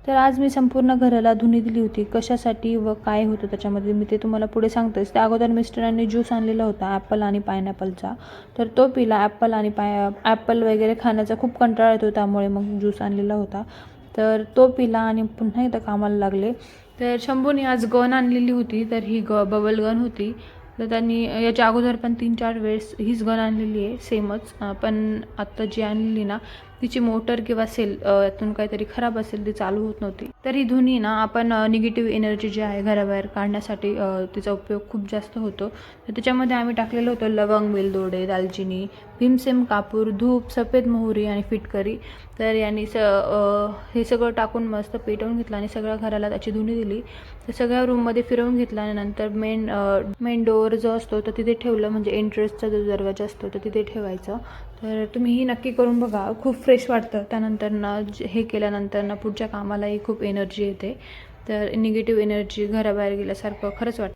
तर आज मी संपूर्ण घराला धुणी दिली होती. कशासाठी व काय होतं त्याच्यामध्ये मी ते तुम्हाला पुढे सांगतेच. त्या अगोदर मिस्टरांनी ज्यूस आणलेला होता ॲपल आणि पायनॅपलचा. तर तो पिला. ॲपल वगैरे खाण्याचा खूप कंटाळा येतो, त्यामुळे मग ज्यूस आणलेला होता. तर तो पिला आणि पुन्हा एकदा कामाला लागले. तर शंभूने आज गन आणलेली होती, तर ही बबल गन होती. तर त्यांनी याच्या अगोदर पण 3-4 वेळेस हीच गन आणलेली आहे सेमच. पण आत्ता जी आणलेली ना तिची मोटर किंवा सेल यातून काहीतरी खराब असेल, ती चालू होत नव्हती. तर ही धुनी ना आपण निगेटिव्ह एनर्जी जी आहे घराबाहेर काढण्यासाठी तिचा उपयोग खूप जास्त होतो. तर त्याच्यामध्ये आम्ही टाकलेलं होतं लवंग, वेलदोडे, दालचिनी, भीमसेन कापूर, धूप, सफेद मोहरी आणि फिटकरी. तर यांनी हे सगळं टाकून मस्त पेटवून घेतलं आणि सगळ्या घराला त्याची धुनी दिली. तर सगळ्या रूममध्ये फिरवून घेतलं आणि नंतर मेन डोअर जो असतो तर तिथे ठेवलं, म्हणजे एंट्रन्सचा जो दरवाजा असतो तर तिथे ठेवायचं. तर तुम्ही ही नक्की करून बघा, खूप फ्रेश वाटतं. त्यानंतर ना हे केल्यानंतर ना पुढच्या कामालाही खूप एनर्जी येते. तर निगेटिव्ह एनर्जी घराबाहेर गेल्यासारखं खरंच वाटतं.